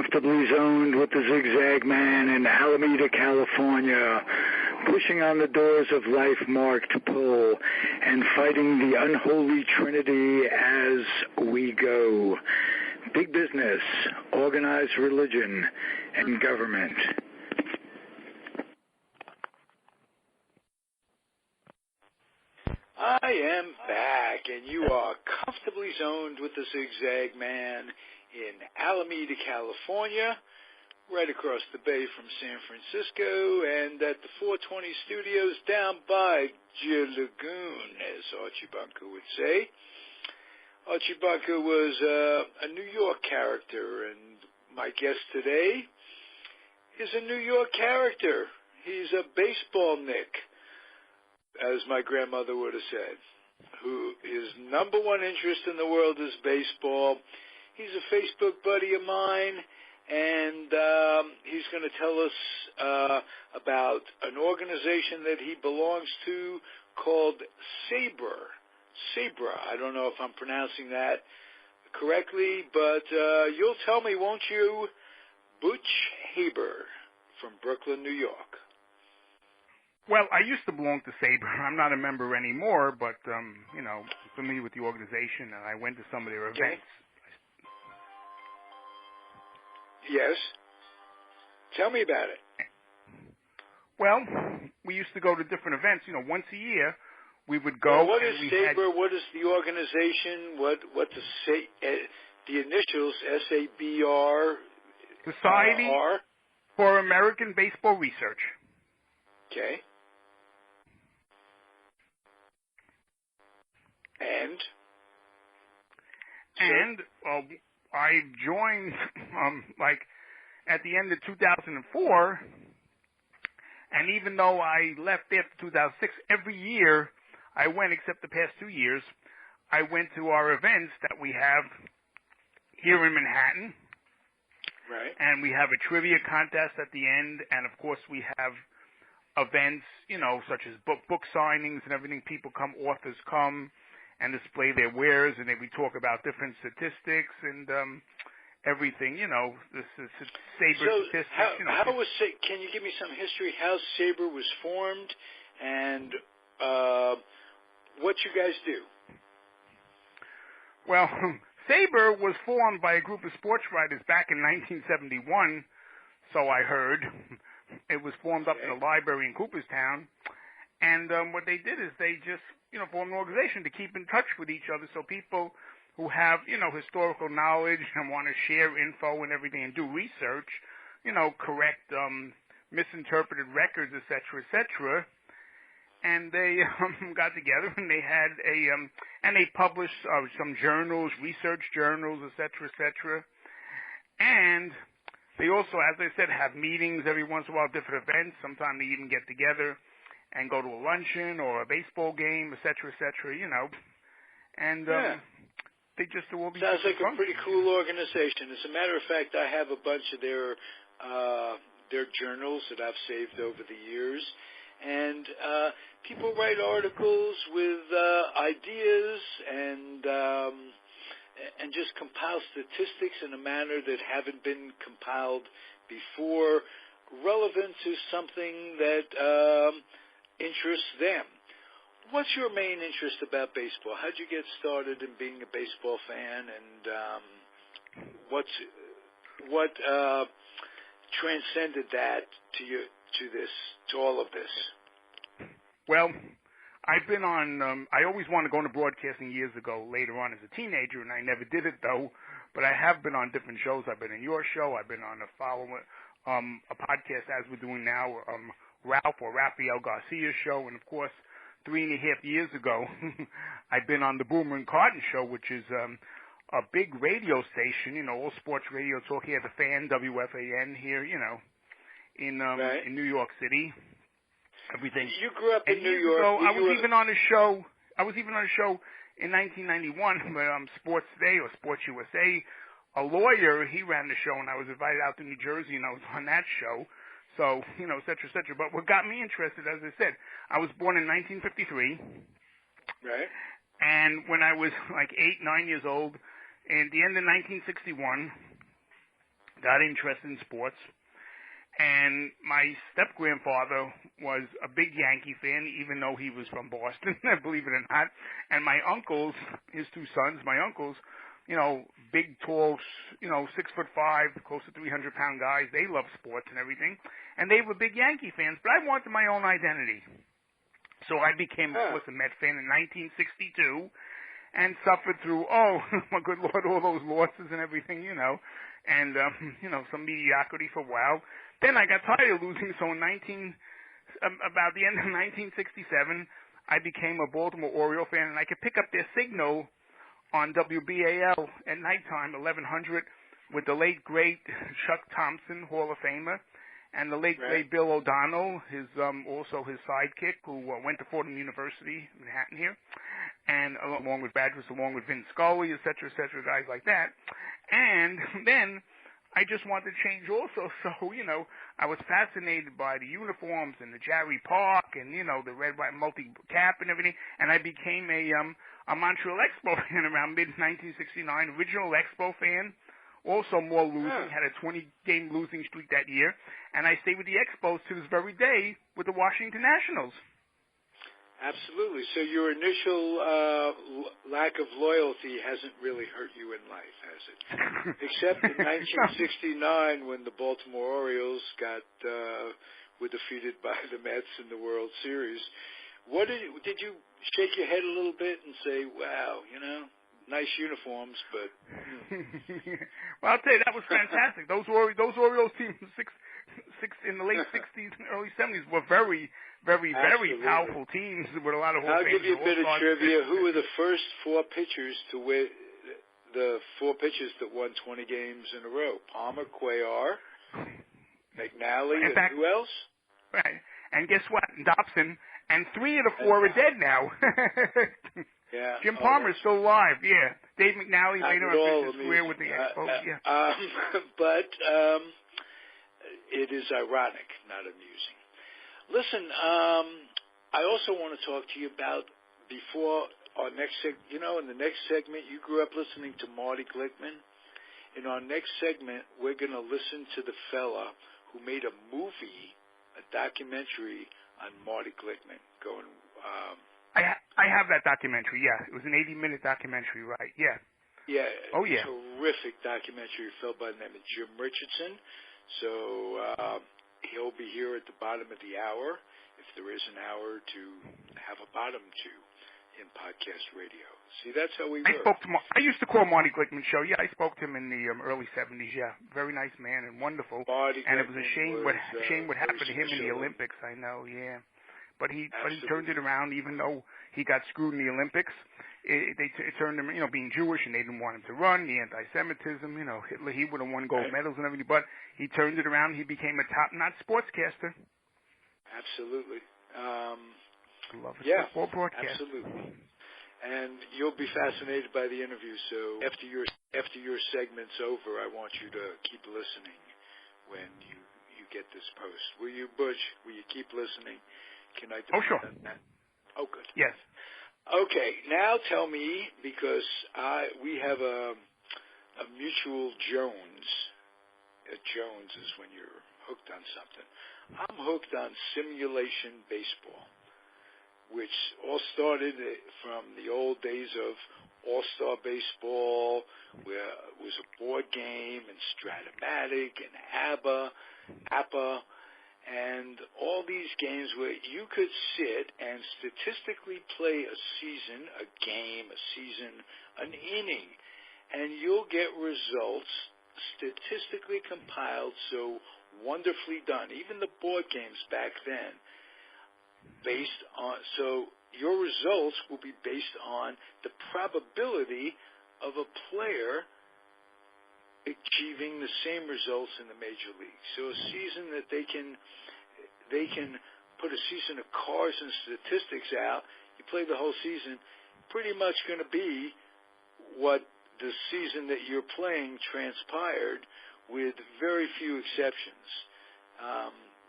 comfortably zoned with the Zigzag Man in Alameda, California, pushing on the doors of life marked pull and fighting the unholy trinity as we go. Big business, organized religion, and government. I am back, and you are comfortably zoned with the Zigzag Man in Alameda, California, right across the bay from San Francisco, and at the 420 studios down by Jill Lagoon, as Archie Bunker would say. Archie Bunker was a New York character, and my guest today is a New York character. He's a baseball Nick, as my grandmother would have said, who his number one interest in the world is baseball. He's a Facebook buddy of mine, and he's going to tell us about an organization that he belongs to called SABR. SABR. I don't know if I'm pronouncing that correctly, but you'll tell me, won't you? Butch Haber from Brooklyn, New York. Well, I used to belong to SABR. I'm not a member anymore, but, you know, I'm familiar with the organization, and I went to some of their events. Yes. Tell me about it. Well, we used to go to different events. You know, once a year, we would go. Well, what is SABR? What is the organization? What the initials, SABR, Society are? for American Baseball Research. Okay. And I joined like at the end of 2004, and even though I left after 2006, every year I went, except the past 2 years, I went to our events that we have here in Manhattan. Right. And we have a trivia contest at the end, and of course we have events, you know, such as book signings and everything. People come, authors come and display their wares, and then we talk about different statistics and everything, you know, this is SABR statistics. Can you give me some history how SABR was formed and what you guys do? Well, SABR was formed by a group of sports writers back in 1971, so I heard. It was formed up in the library in Cooperstown, and what they did is they just, you know, formed an organization to keep in touch with each other, so people who have, you know, historical knowledge and want to share info and everything and do research, you know, correct misinterpreted records, et cetera, and they got together and they had and they published some journals, research journals, et cetera, and they also, as I said, have meetings every once in a while, different events. Sometimes they even get together and go to a luncheon or a baseball game, et cetera, you know. And they just do all these Sounds like functions. A pretty cool organization. As a matter of fact, I have a bunch of their journals that I've saved over the years. And people write articles with ideas and just compile statistics in a manner that haven't been compiled before, relevant to something that interests them. What's your main interest about baseball? How'd you get started in being a baseball fan, and what transcended that to all of this? Well, I've been on, I always wanted to go into broadcasting years ago, later on as a teenager, and I never did it though, but I have been on different shows. I've been in your show, I've been on a podcast as we're doing now, Ralph or Rafael Garcia's show, and of course, 3.5 years ago, I've been on the Boomer and Carton show, which is a big radio station, you know, all sports radio talk here, the Fan, WFAN here, you know, in New York City. Everything. You grew up in New York. I was even on a show in 1991 by Sports Today or Sports USA. A lawyer, he ran the show, and I was invited out to New Jersey, and I was on that show. So, you know, et cetera, et cetera. But what got me interested, as I said, I was born in 1953. Right. And when I was like 8, 9 years old, at the end of 1961, got interested in sports. And my step-grandfather was a big Yankee fan, even though he was from Boston, believe it or not. And my uncles, his two sons, my uncles, big, tall, 6'5", close to 300-pound guys. They love sports and everything. And they were big Yankee fans, but I wanted my own identity. So I became, of course, a Met fan in 1962 and suffered through, my good Lord, all those losses and everything, and, some mediocrity for a while. Then I got tired of losing, so about the end of 1967, I became a Baltimore Oriole fan, and I could pick up their signal on WBAL at nighttime, 1100, with the late, great Chuck Thompson, Hall of Famer, and the late, great Bill O'Donnell, also his sidekick, who went to Fordham University, Manhattan here, and along with Badgers, along with Vince Scully, et cetera, guys like that. And then I just wanted to change also, so, I was fascinated by the uniforms and the Jarry Park and, the red, white, multi-cap and everything, and I became a Montreal Expo fan around mid-1969, original Expo fan, also more losing, had a 20-game losing streak that year, and I stayed with the Expos to this very day with the Washington Nationals. Absolutely. So your initial lack of loyalty hasn't really hurt you in life, has it? Except in 1969 when the Baltimore Orioles were defeated by the Mets in the World Series. Did you shake your head a little bit and say, wow, nice uniforms, but... Well, I'll tell you, that was fantastic. Those Orioles teams in the late 60s and early 70s were very powerful teams with a lot of. I'll give you a bit of trivia. Who were the first four pitchers to win? The four pitchers that won 20 games in a row: Palmer, Cuellar, McNally, and who else? Right. And guess what? Dobson. And three of the four are dead now. Yeah. Jim Palmer's still alive. Yeah. Dave McNally later on finished his career with the Expos. But it is ironic, not amusing. Listen, I also want to talk to you about before our next in the next segment, you grew up listening to Marty Glickman. In our next segment, we're going to listen to the fella who made a movie, a documentary on Marty Glickman. I have that documentary, yeah. It was an 80-minute documentary, right, yeah. Yeah. Oh, yeah. Terrific documentary, a fellow by the name of Jim Richardson. So he'll be here at the bottom of the hour, if there is an hour to have a bottom to in podcast radio. See, that's how we work. I used to call Marty Glickman show. Yeah, I spoke to him in the early 70s, yeah. Very nice man and wonderful. Marty and it was a shame what happened to him in the Olympics. Olympics, I know, yeah. But he turned it around, even though he got screwed in the Olympics. It turned him, being Jewish, and they didn't want him to run, the anti-Semitism, Hitler, he would have won gold medals and everything, but he turned it around. He became a top-notch sportscaster. Absolutely. I love a football broadcast. Absolutely. And you'll be fascinated by the interview, so after your segment's over, I want you to keep listening when you get this post. Will you, Butch? Will you keep listening? Can I do sure. that? Oh, good. Yes. Okay, now tell me, because we have a mutual Jones. A Jones is when you're hooked on something. I'm hooked on simulation baseball, which all started from the old days of All-Star Baseball, where it was a board game, and Stratomatic, and APA, and all these games where you could sit and statistically play a season, a game, a season, an inning, and you'll get results statistically compiled, so wonderfully done. Even the board games back then, so your results will be based on the probability of a player achieving the same results in the major league. So a season that they can put a season of cars and statistics out. You play the whole season, pretty much going to be what the season that you're playing transpired, with very few exceptions.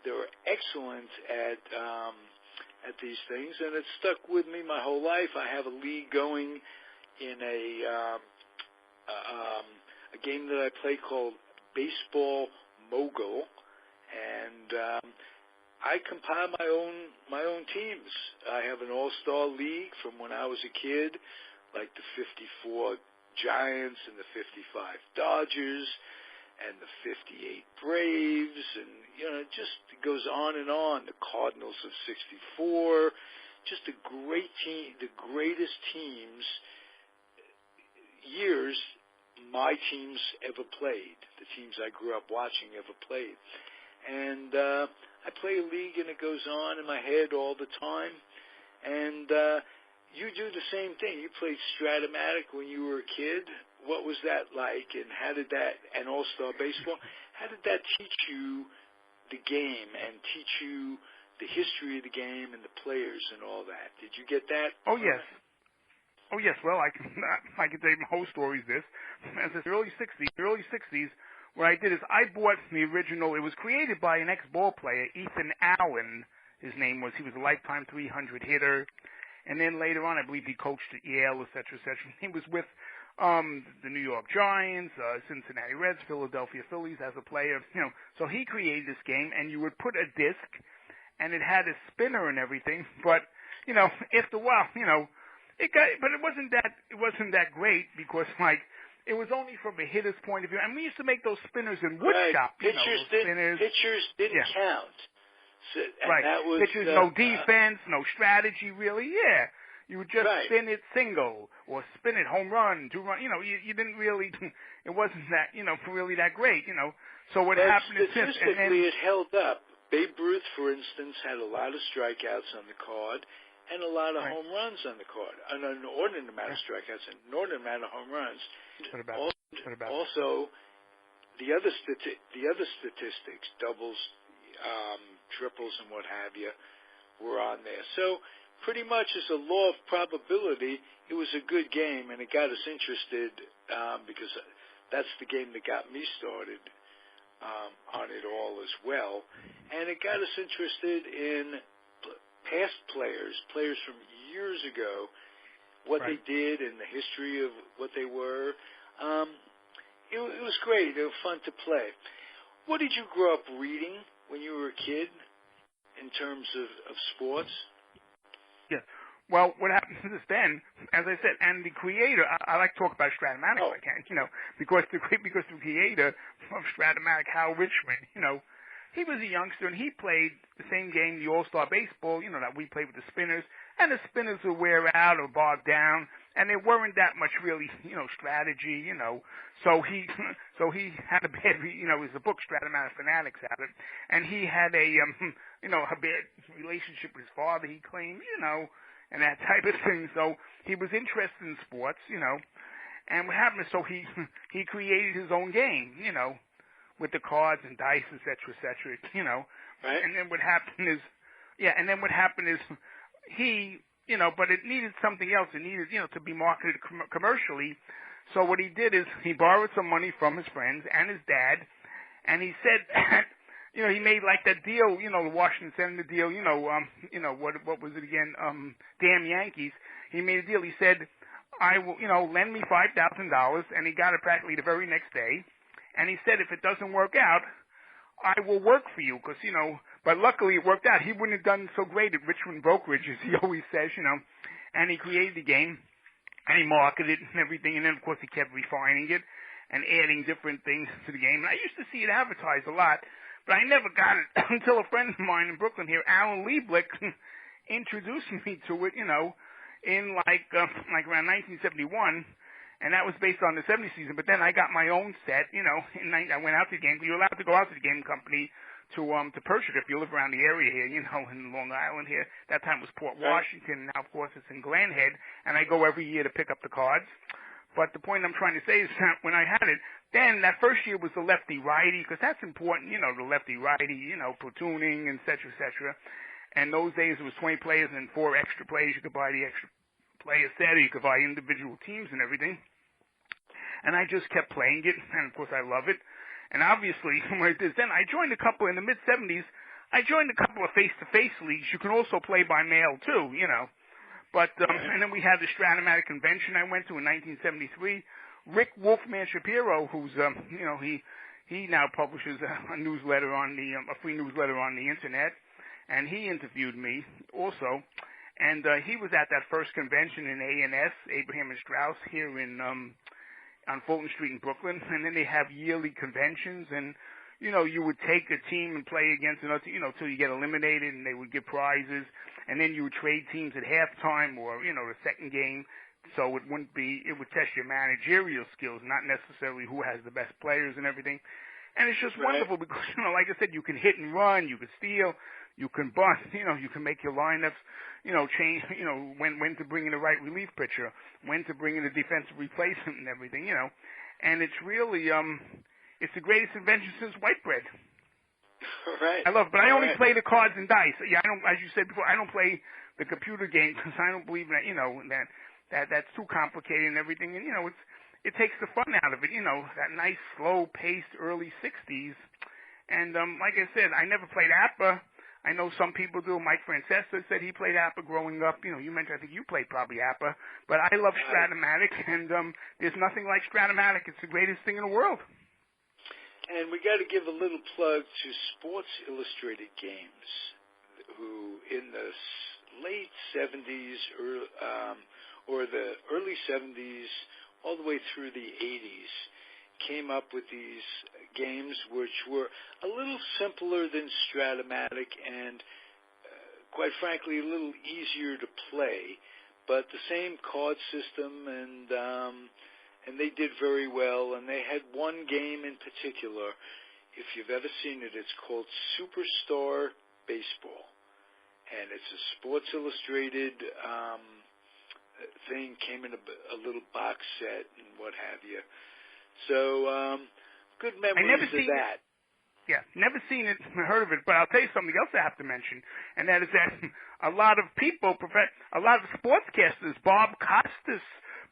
They were excellent at these things, and it stuck with me my whole life. I have a league going in a game that I play called baseball mogul, and I compile my own teams. I have an all-star league from when I was a kid, like the 54 Giants and the 55 Dodgers and the 58 Braves, and it just goes on and on. The Cardinals of 64, just a great team, the greatest teams, years my teams ever played, the teams I grew up watching ever played. And I play a league, and it goes on in my head all the time. And you do the same thing. You played Stratomatic when you were a kid. What was that like, and how did that, and All-Star Baseball, how did that teach you the game and teach you the history of the game and the players and all that? Did you get that? Oh, yes. Oh, yes. Well, I can tell you my whole story is this. As the early 60s, what I did is I bought the original. It was created by an ex-ball player, Ethan Allen, his name was. He was a lifetime 300 hitter. And then later on, I believe he coached at Yale, et cetera, et cetera. He was with the New York Giants, Cincinnati Reds, Philadelphia Phillies as a player. So he created this game, and you would put a disc, and it had a spinner and everything. But after a while, but it wasn't that great because it was only from a hitter's point of view. And we used to make those spinners in wood shop. Pitchers didn't count. So, right. That was, pitchers, no defense, no strategy, really. Yeah. You would just spin it single or spin it home run, 2 run. You didn't really. It wasn't that really that great. So what happened is statistically it held up. Babe Ruth, for instance, had a lot of strikeouts on the card and a lot of home runs on the card. An inordinate amount of strikeouts and an inordinate amount of home runs. Also, the other statistics, doubles, triples, and what have you, were on there. So pretty much as a law of probability, it was a good game, and it got us interested because that's the game that got me started on it all as well. And it got us interested in past players from years ago, what they did and the history of what they were. It was great. It was fun to play. What did you grow up reading when you were a kid in terms of sports? Yeah. Well, what happened is then, as I said, and the creator, I like to talk about Stratomatic if I can, because the creator of Stratomatic, Hal Richmond, he was a youngster and he played the same game, the All-Star Baseball, that we played with the spinners, and the spinners would wear out or bog down, and there weren't that much really, strategy, So he had a bad, it was the book Stratomatic Fanatics had it, and he had a bad relationship with his father, he claimed, and that type of thing. So he was interested in sports, and what happened is, so he created his own game, with the cards and dice, et cetera, Right. And then what happened is, he, but it needed something else. It needed, to be marketed commercially. So what he did is he borrowed some money from his friends and his dad, and he said that, he made like that deal, the Washington Senator deal, what was it again? Damn Yankees. He made a deal. He said, I will, lend me $5,000, and he got it practically the very next day. And he said, if it doesn't work out, I will work for you, because, but luckily it worked out. He wouldn't have done so great at Richmond Brokerage, as he always says, and he created the game, and he marketed it and everything, and then, of course, he kept refining it and adding different things to the game. And I used to see it advertised a lot, but I never got it until a friend of mine in Brooklyn here, Alan Lieblick, introduced me to it, in like around 1971. And that was based on the 70 season. But then I got my own set, I went out to the game. You're allowed to go out to the game company to purchase it if you live around the area here, in Long Island here. That time it was Port Washington. Now, of course, it's in Glen Head. And I go every year to pick up the cards. But the point I'm trying to say is that when I had it, then that first year was the lefty-righty, because that's important, the lefty-righty, platooning, et cetera. And those days it was 20 players and 4 extra players. You could buy the extra player set, or you could buy individual teams and everything. And I just kept playing it, and of course I love it. And obviously, then I joined a couple in the mid-'70s. I joined a couple of face-to-face leagues. You can also play by mail too, But and then we had the Stratomatic convention I went to in 1973. Rick Wolfman Shapiro, who's he now publishes a newsletter on a free newsletter on the internet, and he interviewed me also. And he was at that first convention in A&S, Abraham and Strauss, here in on Fulton Street in Brooklyn. And then they have yearly conventions, and you would take a team and play against another, till you get eliminated, and they would give prizes, and then you would trade teams at halftime or the second game. So it would test your managerial skills, not necessarily who has the best players and everything. And it's just wonderful because, like I said, you can hit and run, you can steal, you can bunt, you can make your lineups, change, when to bring in the right relief pitcher, when to bring in a defensive replacement and everything, And it's really, it's the greatest invention since white bread. Right. I love it, but I only play the cards and dice. Yeah, I don't, as you said before, I don't play the computer game because I don't believe that, that's too complicated and everything. And, it takes the fun out of it, that nice, slow-paced early 60s. And, like I said, I never played APA. I know some people do. Mike Francesa said he played APA growing up. You mentioned, I think you played probably APA. But I love Stratomatic, and there's nothing like Stratomatic. It's the greatest thing in the world. And we got to give a little plug to Sports Illustrated Games, who in the late 70s or the early 70s, all the way through the 80s, came up with these games which were a little simpler than Stratomatic and, quite frankly, a little easier to play, but the same card system, and they did very well. And they had one game in particular, if you've ever seen it, it's called Superstar Baseball, and it's a Sports Illustrated thing, came in a little box set and what have you. So, good memories of that. Yeah, never seen it, heard of it, but I'll tell you something else I have to mention, and that is that a lot of people, a lot of sportscasters, Bob Costas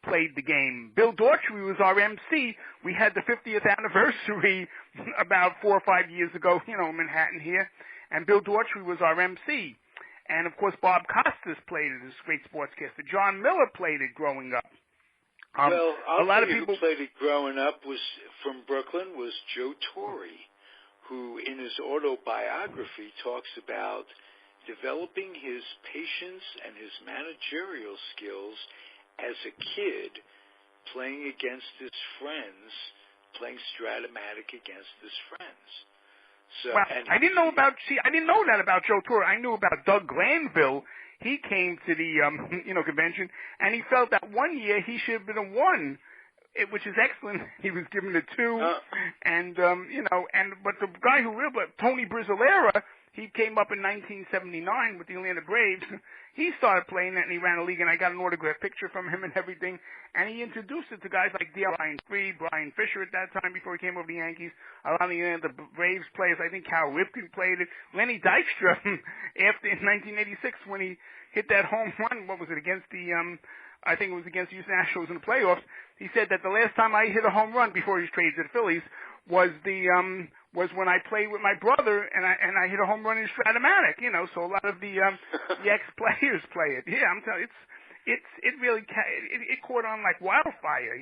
played the game. Bill Daughtry was our MC. We had the 50th anniversary about 4 or 5 years ago, in Manhattan here, and Bill Daughtry was our MC. And, of course, Bob Costas played it as a great sportscaster. John Miller played it growing up. Well, a lot of people who played it growing up from Brooklyn was Joe Torre, who in his autobiography talks about developing his patience and his managerial skills as a kid, playing against his friends, playing Stratomatic against his friends. So, well, I didn't know that about Joe Torre. I knew about Doug Glanville. He came to the convention, and he felt that one year he should have been a 1, which is excellent. He was given a 2, but the guy Tony Brizzolera, he came up in 1979 with the Atlanta Braves. He started playing it, and he ran a league, and I got an autographed picture from him and everything. And he introduced it to guys like Brian Freed, Brian Fisher at that time before he came over to the Yankees. A lot of the Braves players, I think Cal Ripken played it. Lenny Dykstra, in 1986 when he hit that home run, what was it, against I think it was against the Houston Astros in the playoffs. He said that the last time I hit a home run before he was traded to the Phillies was when I played with my brother and I hit a home run in Stratomatic, so a lot of the ex-players play it. Yeah, I'm telling you, it really caught on like wildfire,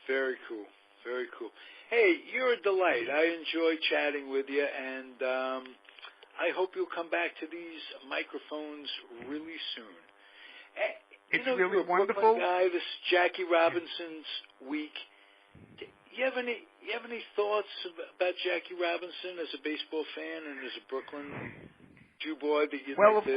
Very cool. Very cool. Hey, you're a delight. I enjoy chatting with you, and I hope you'll come back to these microphones really soon. It's really you're a wonderful. Brooklyn guy. This is Jackie Robinson's week. You have any thoughts about Jackie Robinson as a baseball fan and as a Brooklyn Jew boy that you'd like to...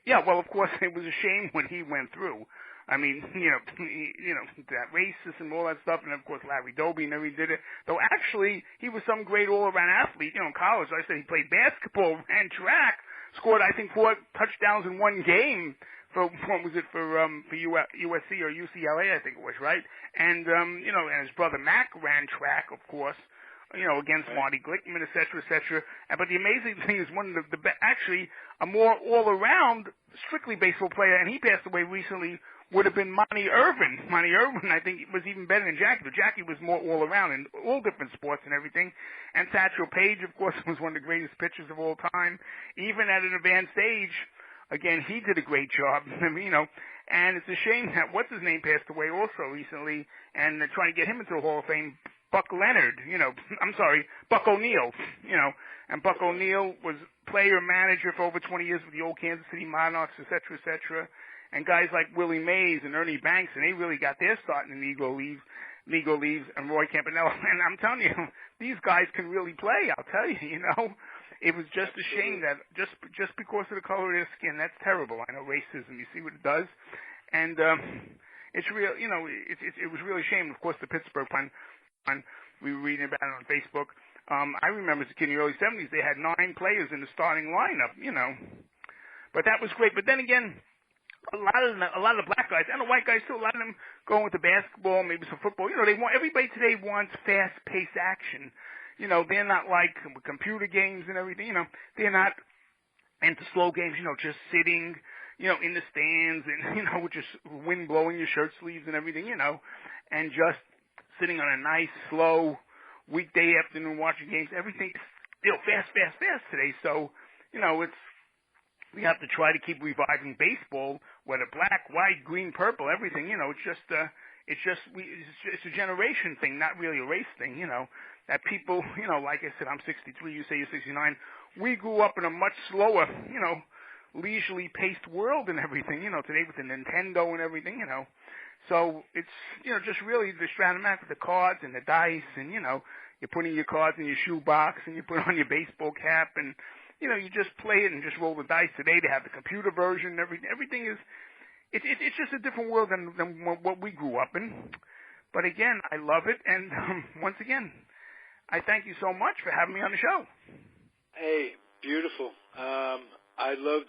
Of course, it was a shame when he went through. I mean, that racism, all that stuff, and of course Larry Doby never did it. Though actually, he was some great all-around athlete. In college, like I said, he played basketball, ran track, scored I think 4 touchdowns in one game. For what was it for USC or UCLA? I think it was, right. And and his brother Mac ran track, of course. Against Marty Glickman, et cetera. But the amazing thing is one of actually a more all-around, strictly baseball player, and he passed away recently, would have been Monty Irvin. Monty Irvin, I think, was even better than Jackie, but Jackie was more all-around in all different sports and everything. And Satchel Paige, of course, was one of the greatest pitchers of all time. Even at an advanced age, again, he did a great job, and it's a shame that what's-his-name passed away also recently, and they're trying to get him into the Hall of Fame. Buck Leonard, Buck O'Neill, and Buck O'Neill was player manager for over 20 years with the old Kansas City Monarchs, et cetera, and guys like Willie Mays and Ernie Banks, and they really got their start in the Negro Leagues, and Roy Campanella, and I'm telling you, these guys can really play, I'll tell you, It was just a shame that just because of the color of their skin, that's terrible. I know racism, you see what it does, and it's real. It was really a shame. Of course, the Pittsburgh one, we were reading about it on Facebook. I remember as a kid in the early '70s, they had 9 players in the starting lineup. But that was great. But then again, a lot of the black guys and the white guys too. A lot of them going with the basketball, maybe some football. Everybody today wants fast-paced action. They're not like computer games and everything, they're not into slow games, just sitting, in the stands and, with just wind blowing your shirt sleeves and everything, and just sitting on a nice, slow weekday afternoon watching games. Everything's fast today. So, we have to try to keep reviving baseball, whether black, white, green, purple, everything, it's a generation thing, not really a race thing, that people, like I said, I'm 63, you say you're 69. We grew up in a much slower, leisurely paced world and everything, today with the Nintendo and everything, So it's, just really the Stratomac with the cards and the dice and, you're putting your cards in your shoebox and you put on your baseball cap and, you just play it and just roll the dice. Today they have the computer version and everything. Everything is, it's just a different world than what we grew up in. But again, I love it. And once again, I thank you so much for having me on the show. Hey, beautiful. I love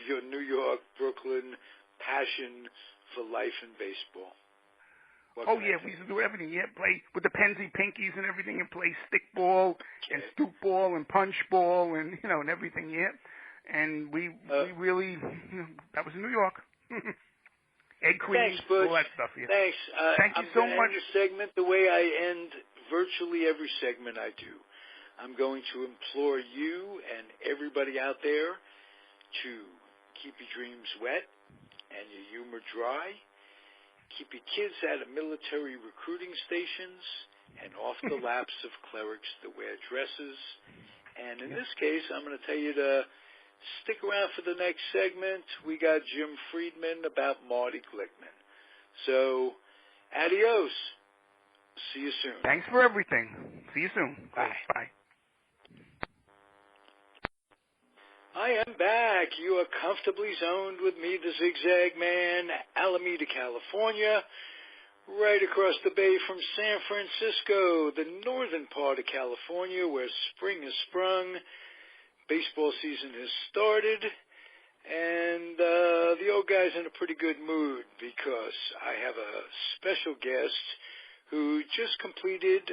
your New York, Brooklyn passion for life and baseball. We used to do everything. Yeah, play with the Penzi pinkies and everything, and play stickball and stoop ball and punch ball and and everything. Yeah, and we really that was in New York. Egg cream, all that stuff. Yeah. Thanks. Thank you so much. End the segment the way I end virtually every segment I do. I'm going to implore you and everybody out there to keep your dreams wet and your humor dry. Keep your kids out of military recruiting stations and off the laps of clerics that wear dresses. And in this case, I'm going to tell you to stick around for the next segment. We got Jim Friedman about Marty Glickman. So, adios. See you soon. Thanks for everything. See you soon. Bye. Bye. I am back. You are comfortably zoned with me, the Zigzag Man, Alameda, California, right across the bay from San Francisco, the northern part of California where spring has sprung, baseball season has started, and the old guy's in a pretty good mood because I have a special guest who just completed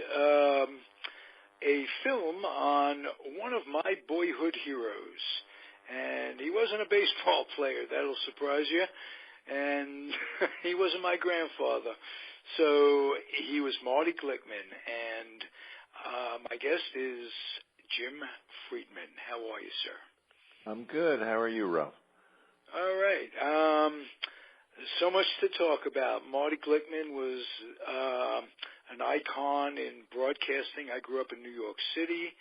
a film on one of my boyhood heroes. And he wasn't a baseball player, that'll surprise you. And he wasn't my grandfather. So he was Marty Glickman. And my guest is Jim Friedman. How are you, sir? I'm good. How are you, Ralph? All right. So much to talk about. Marty Glickman was an icon in broadcasting. I grew up in New York City.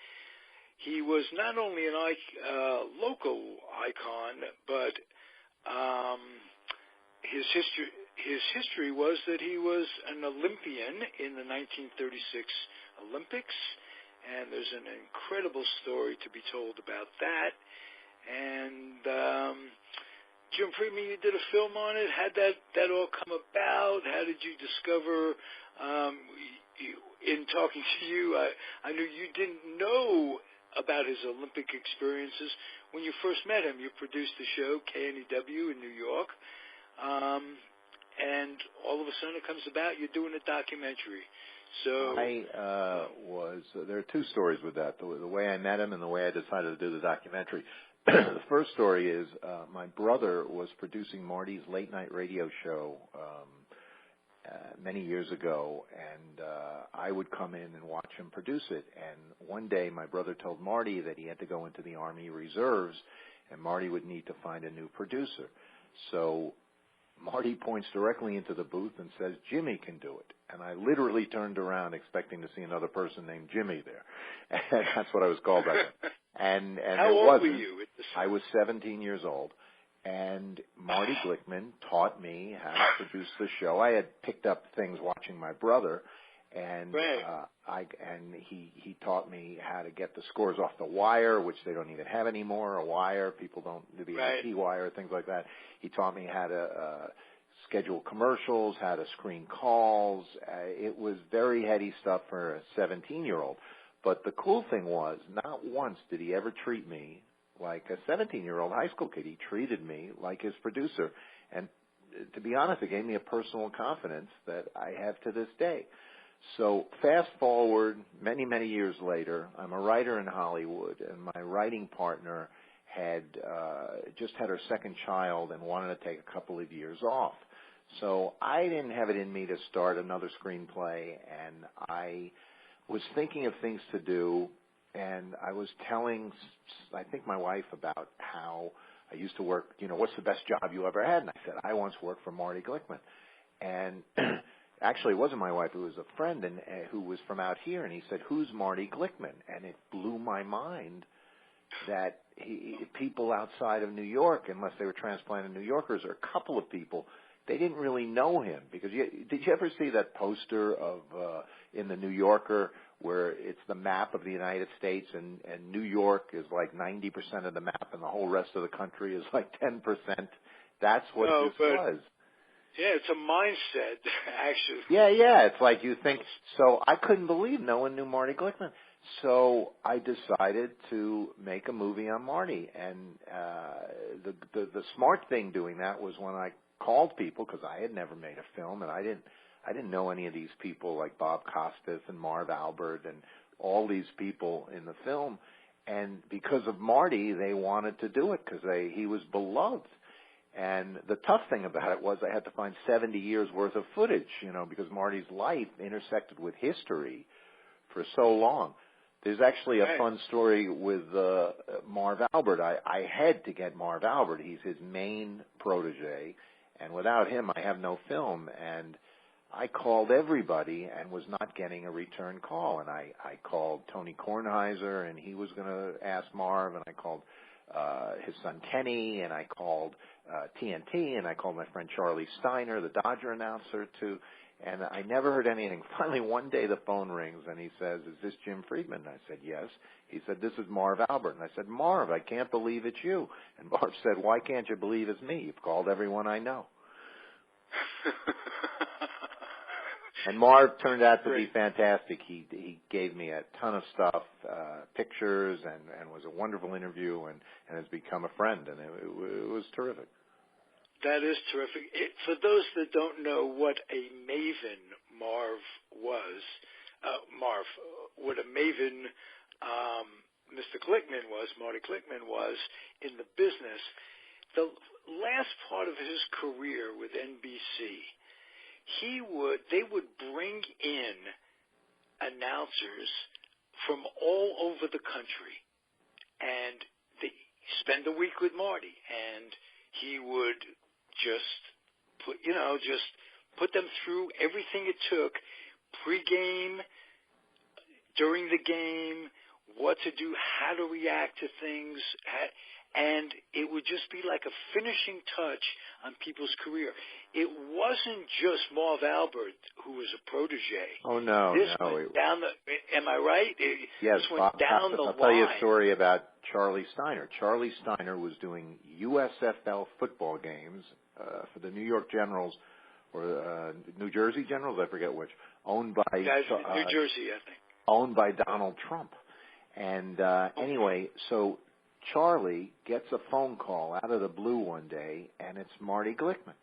He was not only a local icon, but his history was that he was an Olympian in the 1936 Olympics, and there's an incredible story to be told about that. And Jim Friedman, you did a film on it. How'd that all come about? How did you discover? In talking to you, I knew you didn't know about his Olympic experiences when you first met him. You produced the show KNEW in New York, and all of a sudden it comes about you're doing a documentary. So there are two stories with that: the way I met him and the way I decided to do the documentary. The first story is my brother was producing Marty's late night radio show many years ago, and I would come in and watch him produce it. And one day my brother told Marty that he had to go into the Army Reserves and Marty would need to find a new producer. So Marty points directly into the booth and says, "Jimmy can do it." And I literally turned around expecting to see another person named Jimmy there. And that's what I was called by then. And how old were you at the time? I was 17 years old. And Marty Glickman taught me how to produce the show. I had picked up things watching my brother, and he taught me how to get the scores off the wire, which they don't even have anymore. A wire, people don't do the AP wire, things like that. He taught me how to schedule commercials, how to screen calls. It was very heady stuff for a 17-year-old. But the cool thing was, not once did he ever treat me like a 17-year-old high school kid. He treated me like his producer. And to be honest, it gave me a personal confidence that I have to this day. So fast forward many, many years later, I'm a writer in Hollywood, and my writing partner had just had her second child and wanted to take a couple of years off. So I didn't have it in me to start another screenplay, and I was thinking of things to do. And I was telling, I think, my wife about how I used to work, what's the best job you ever had? And I said, I once worked for Marty Glickman. And actually, it wasn't my wife. It was a friend who was from out here. And he said, who's Marty Glickman? And it blew my mind that people outside of New York, unless they were transplanted New Yorkers, or a couple of people, they didn't really know him. Because did you ever see that poster of in the New Yorker where it's the map of the United States and New York is like 90% of the map and the whole rest of the country is like 10%? That's what this was. Yeah, it's a mindset, actually. Yeah. It's like you think. So I couldn't believe no one knew Marty Glickman. So I decided to make a movie on Marty. And the smart thing doing that was when I called people, because I had never made a film, and I didn't know any of these people like Bob Costas and Marv Albert and all these people in the film. And because of Marty, they wanted to do it because he was beloved. And the tough thing about it was I had to find 70 years worth of footage, because Marty's life intersected with history for so long. There's actually a fun story with Marv Albert. I had to get Marv Albert. He's his main protege. And without him, I have no film. And I called everybody and was not getting a return call. And I called Tony Kornheiser, and he was going to ask Marv. And I called his son Kenny, and I called TNT, and I called my friend Charlie Steiner, the Dodger announcer, too. And I never heard anything. Finally, one day the phone rings, and he says, "Is this Jim Friedman?" And I said, "Yes." He said, "This is Marv Albert." And I said, "Marv, I can't believe it's you." And Marv said, "Why can't you believe it's me? You've called everyone I know." And Marv turned out to be fantastic. He gave me a ton of stuff, pictures, and was a wonderful interview, and has become a friend, and it was terrific. That is terrific. For those that don't know what a maven Marv was, what a maven Mr. Glickman was, Marty Glickman was in the business, the last part of his career with NBC, they would bring in announcers from all over the country, and they spend a week with Marty, and he would just put them through everything it took, pregame, during the game, what to do, how to react to things, and it would just be like a finishing touch on people's career. It wasn't just Marv Albert who was a protege. Oh, no. Went down am I right? Yes, this went down the line. I'll tell you a story about Charlie Steiner. Charlie Steiner was doing USFL football games for the New York Generals, or New Jersey Generals, I forget which, owned by New Jersey, I think. Owned by Donald Trump. And anyway, so Charlie gets a phone call out of the blue one day, and it's Marty Glickman.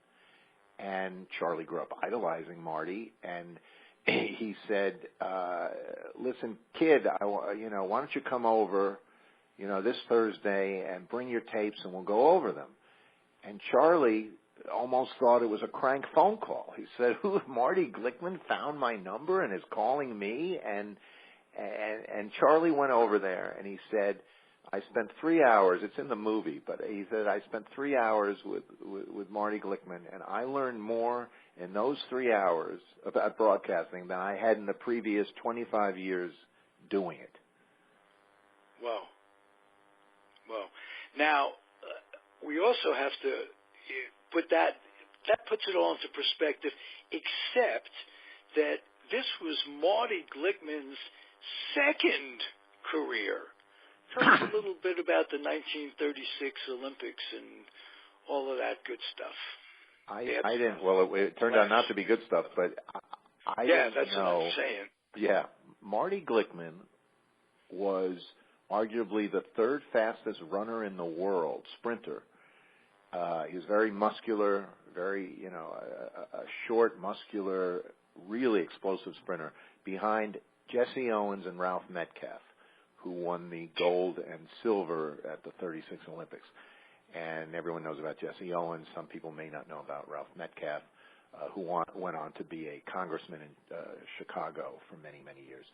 And Charlie grew up idolizing Marty, and he said, "Listen, kid, why don't you come over, this Thursday and bring your tapes, and we'll go over them." And Charlie almost thought it was a crank phone call. He said, "Who? Marty Glickman found my number and is calling me?" And Charlie went over there, and he said, I spent 3 hours. It's in the movie, but he said I spent 3 hours with Marty Glickman, and I learned more in those 3 hours about broadcasting than I had in the previous 25 years doing it. Well, now we also have to put that puts it all into perspective, except that this was Marty Glickman's second career. Tell us a little bit about the 1936 Olympics and all of that good stuff. I didn't. Well, it turned out not to be good stuff, but I didn't that's know. what I'm saying. Yeah, Marty Glickman was arguably the third fastest runner in the world, sprinter. He was very muscular, very, a short, muscular, really explosive sprinter behind Jesse Owens and Ralph Metcalf, who won the gold and silver at the 36 Olympics. And everyone knows about Jesse Owens. Some people may not know about Ralph Metcalf, who went on to be a congressman in Chicago for many, many years.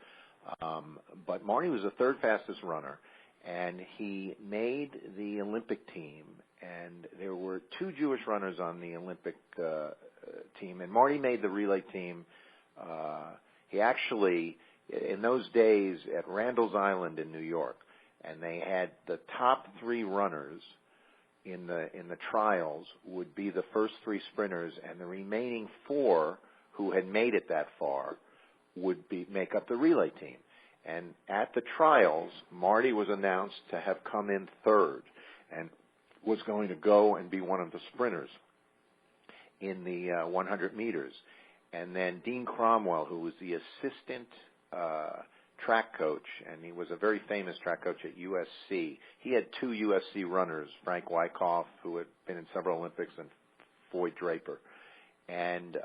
But Marty was the third fastest runner, and he made the Olympic team. And there were two Jewish runners on the Olympic team, and Marty made the relay team. He actually, in those days, at Randall's Island in New York, and they had the top three runners in the trials would be the first three sprinters, and the remaining four who had made it that far would make up the relay team. And at the trials, Marty was announced to have come in third and was going to go and be one of the sprinters in the 100 meters. And then Dean Cromwell, who was the assistant track coach, and he was a very famous track coach at USC. He had two USC runners, Frank Wyckoff, who had been in several Olympics, and Floyd Draper. And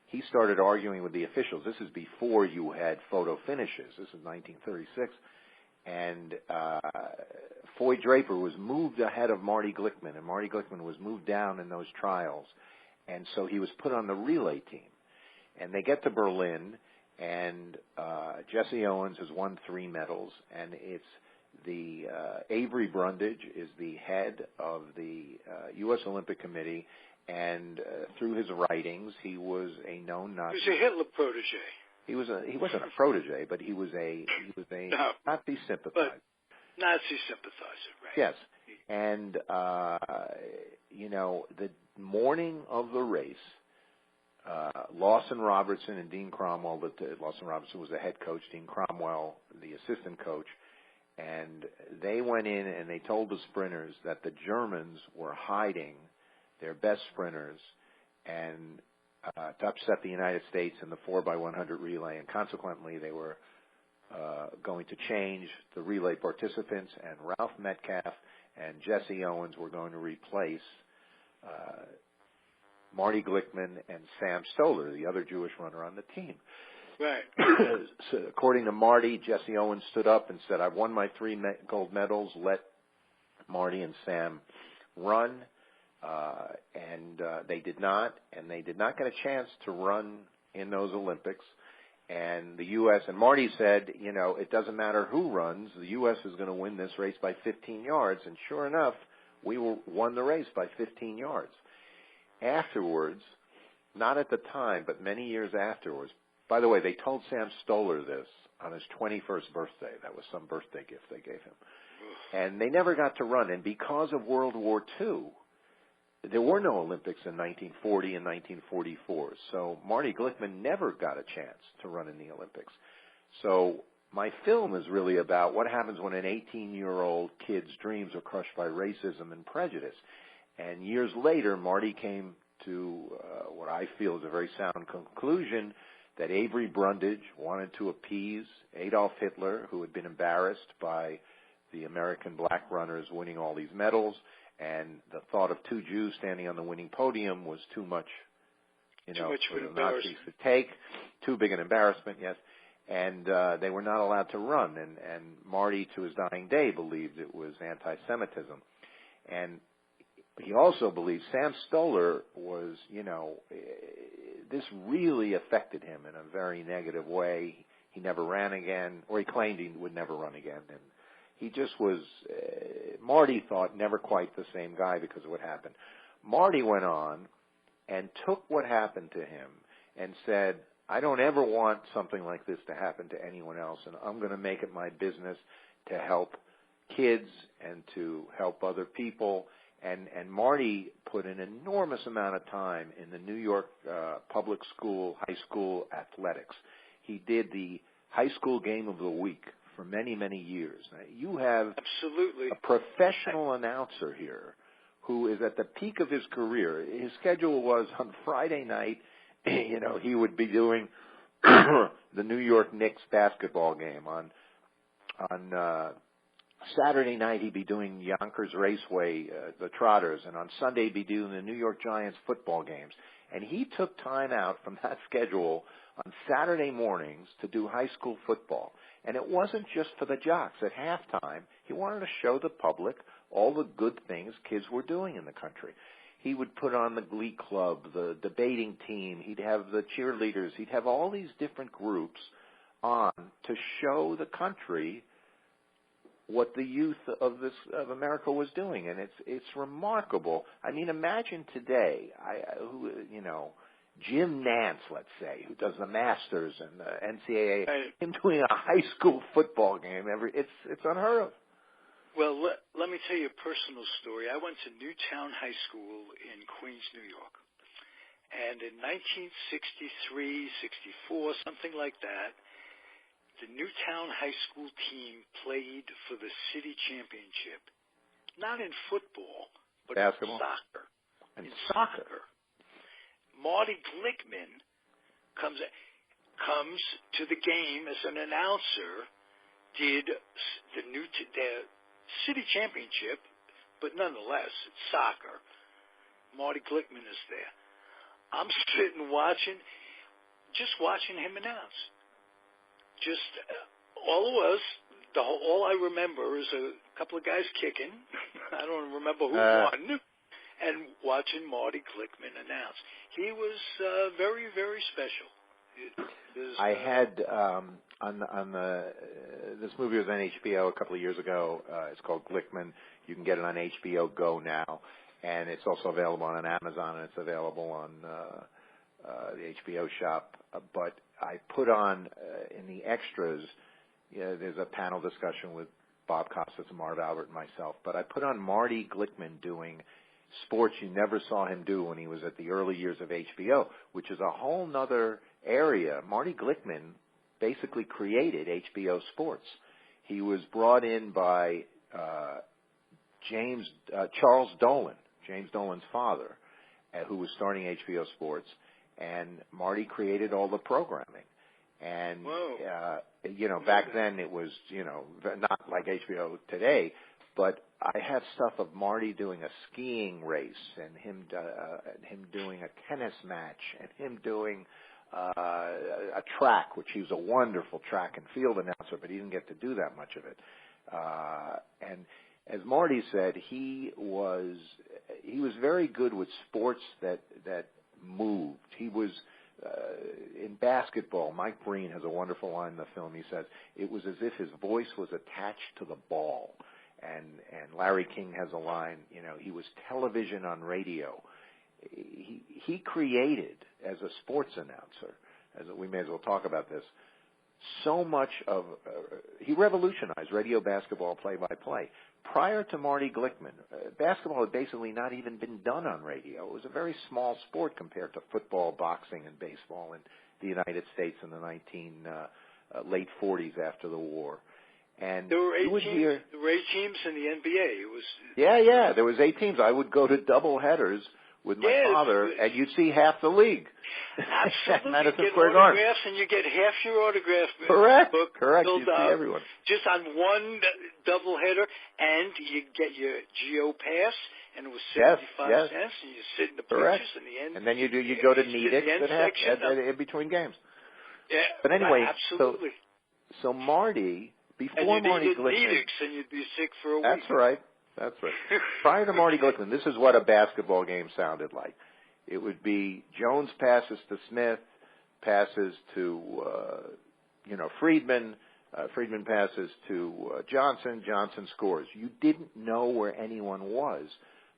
he started arguing with the officials. This is before you had photo finishes. This is 1936. And Floyd Draper was moved ahead of Marty Glickman, and Marty Glickman was moved down in those trials. And so he was put on the relay team. And they get to Berlin, and Jesse Owens has won 3 medals, and it's the Avery Brundage is the head of the U.S. Olympic Committee, and through his writings, he was a known Nazi. He was a Hitler protege. He wasn't a protege, but he was a Nazi sympathizer. But Nazi sympathizer, right? Yes, and the morning of the race, Lawson Robertson and Dean Cromwell. Lawson Robertson was the head coach, Dean Cromwell the assistant coach, and they went in and they told the sprinters that the Germans were hiding their best sprinters and to upset the United States in the 4x100 relay, and consequently they were going to change the relay participants, and Ralph Metcalf and Jesse Owens were going to replace Marty Glickman and Sam Stoller, the other Jewish runner on the team. Right. So according to Marty, Jesse Owens stood up and said, "I've won my 3 gold medals. Let Marty and Sam run." And they did not, and they did not get a chance to run in those Olympics. And the U.S. and Marty said, it doesn't matter who runs, the U.S. is going to win this race by 15 yards. And sure enough, we won the race by 15 yards. Afterwards, not at the time, but many years afterwards, by the way, they told Sam Stoller this on his 21st birthday. That was some birthday gift they gave him. And they never got to run. And because of World War II, there were no Olympics in 1940 and 1944. So Marty Glickman never got a chance to run in the Olympics. So my film is really about what happens when an 18-year-old kid's dreams are crushed by racism and prejudice. And years later, Marty came to what I feel is a very sound conclusion, that Avery Brundage wanted to appease Adolf Hitler, who had been embarrassed by the American black runners winning all these medals, and the thought of 2 Jews standing on the winning podium was too much, for the Nazis to take. Too big an embarrassment, yes. And they were not allowed to run. And Marty, to his dying day, believed it was anti-Semitism. And he also believed Sam Stoller was, this really affected him in a very negative way. He never ran again, or he claimed he would never run again. And he just was, Marty thought never quite the same guy because of what happened. Marty went on and took what happened to him and said, I don't ever want something like this to happen to anyone else, and I'm going to make it my business to help kids and to help other people. And Marty put an enormous amount of time in the New York public school, high school athletics. He did the high school game of the week for many, many years. Now, you have absolutely a professional announcer here who is at the peak of his career. His schedule was on Friday night, he would be doing the New York Knicks basketball game. On Saturday night, he'd be doing Yonkers Raceway, the Trotters, and on Sunday, he'd be doing the New York Giants football games. And he took time out from that schedule on Saturday mornings to do high school football. And it wasn't just for the jocks. At halftime, he wanted to show the public all the good things kids were doing in the country. He would put on the glee club, the debating team. He'd have the cheerleaders. He'd have all these different groups on to show the country what the youth of America was doing, and it's remarkable. I mean, imagine today, Jim Nance, let's say, who does the Masters and the NCAA, him doing a high school football game it's unheard of. Well, let me tell you a personal story. I went to Newtown High School in Queens, New York, and in 1963, 64, something like that, the Newtown High School team played for the city championship, not in football, but basketball? In soccer. Marty Glickman comes to the game as an announcer, did the city championship, but nonetheless, it's soccer. Marty Glickman is there. I'm sitting watching him announce. Just all it was, all I remember is a couple of guys kicking. I don't remember who won. And watching Marty Glickman announce. He was very, very special. I had this movie was on HBO a couple of years ago. It's called Glickman. You can get it on HBO Go now, and it's also available on Amazon, and it's available on the HBO shop. But I put on in the extras. There's a panel discussion with Bob Costas and Marv Albert and myself. But I put on Marty Glickman doing sports you never saw him do when he was at the early years of HBO, which is a whole nother area. Marty Glickman basically created HBO Sports. He was brought in by Charles Dolan, James Dolan's father, who was starting HBO Sports, and Marty created all the programming. And, back then it was, not like HBO today, but I have stuff of Marty doing a skiing race and him doing a tennis match and him doing a track, which he was a wonderful track and field announcer, but he didn't get to do that much of it. And as Marty said, he was very good with sports that moved. He was in basketball. Mike Breen has a wonderful line in the film. He says it was as if his voice was attached to the ball. And Larry King has a line, he was television on radio. He created, as a sports announcer, we may as well talk about this, so much of, he revolutionized radio basketball play-by-play. Prior to Marty Glickman, basketball had basically not even been done on radio. It was a very small sport compared to football, boxing, and baseball in the United States in the late 40s after the war. And there were 8 teams in the NBA. It was there was 8 teams. I would go to double headers with my father, and you'd see half the league. Absolutely. Madison You get Square Garden. autographs, and you get half your autograph book. Correct. You see everyone. Just on one double header, and you get your Geo Pass, and it was 75 cents, and you sit in the bleachers in the end. And then you go to Nedick in between games. Yeah. But anyway, absolutely. So Marty, before and Marty Glickman, and you'd be sick for a week. That's right. Prior to Marty Glickman, this is what a basketball game sounded like. It would be Jones passes to Smith, passes to Friedman, Friedman passes to Johnson. Johnson scores. You didn't know where anyone was.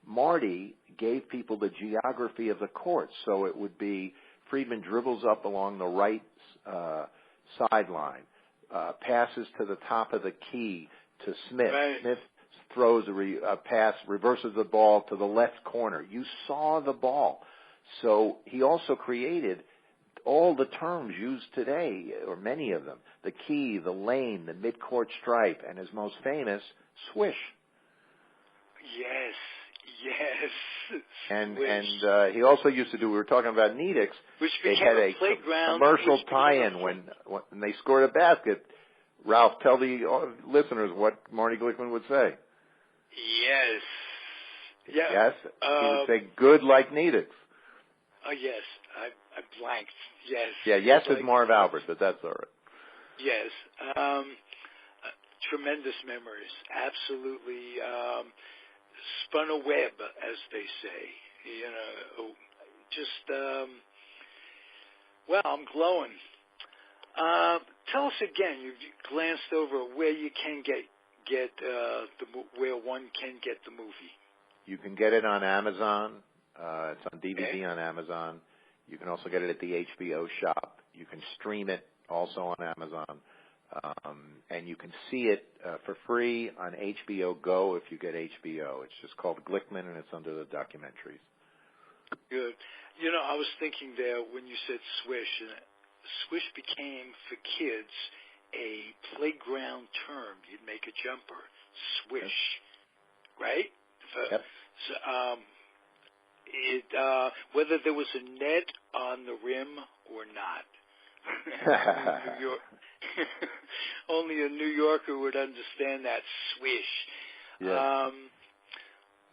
Marty gave people the geography of the court, so it would be Friedman dribbles up along the right sideline, passes to the top of the key to Smith. Right. Smith throws a pass, reverses the ball to the left corner. You saw the ball. So he also created all the terms used today, or many of them: the key, the lane, the midcourt stripe, and his most famous, swish. Yes. And Swish. he also used to do. We were talking about Nedick's. Which They became had a a playground commercial tie-in when they scored a basket. Ralph, tell the listeners what Marty Glickman would say. Yes. Yeah. Yes. He would say, "Good like Nedick's." Oh yes, I blanked. Yes. Yeah. Yes Like, is Marv Albert, but that's all right. Yes. Tremendous memories. Absolutely. Spun a web, as they say. You know, just, well, I'm glowing. Tell us again, you glanced over where you can get where one can get the movie. You can get it on Amazon. It's on DVD on Amazon. You can also get it at the HBO shop. You can stream it also on Amazon. And you can see it for free on HBO Go if you get HBO. It's just called Glickman, and it's under the documentaries. Good. You know, I was thinking there when you said swish, and swish became for kids a playground term. You'd make a jumper, swish, right? Yep. So, whether there was a net on the rim or not. New York, only a New Yorker would understand that swish. Yeah.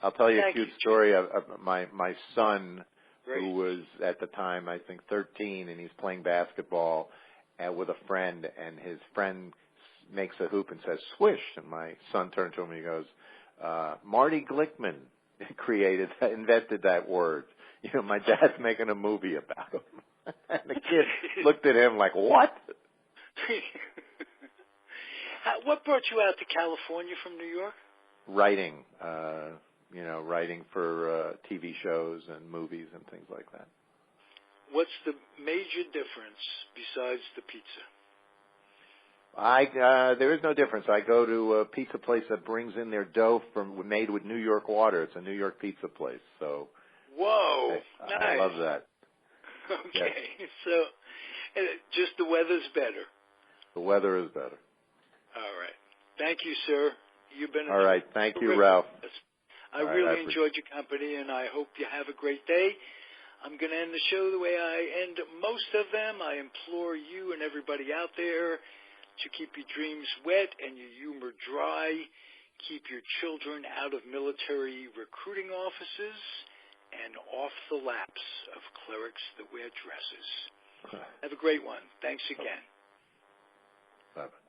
I'll tell you a cute story of my son, Great. who was at the time, I think, 13, and he's playing basketball with a friend, and his friend makes a hoop and says, "Swish," and my son turned to him and he goes, "Marty Glickman invented that word. You know, my dad's making a movie about him." And the kid looked at him like, "What?" What brought you out to California from New York? Writing, writing for TV shows and movies and things like that. What's the major difference besides the pizza? There is no difference. I go to a pizza place that brings in their dough made with New York water. It's a New York pizza place. So, whoa, nice. I love that. Okay, yes. So just the weather's better. The weather is better. All right. Thank you, sir. You've been all right. Thank you, Ralph. I really enjoyed your company, and I hope you have a great day. I'm going to end the show the way I end most of them. I implore you and everybody out there to keep your dreams wet and your humor dry. Keep your children out of military recruiting offices and off the laps of clerics that wear dresses. Have a great one. Thanks again. Bye-bye.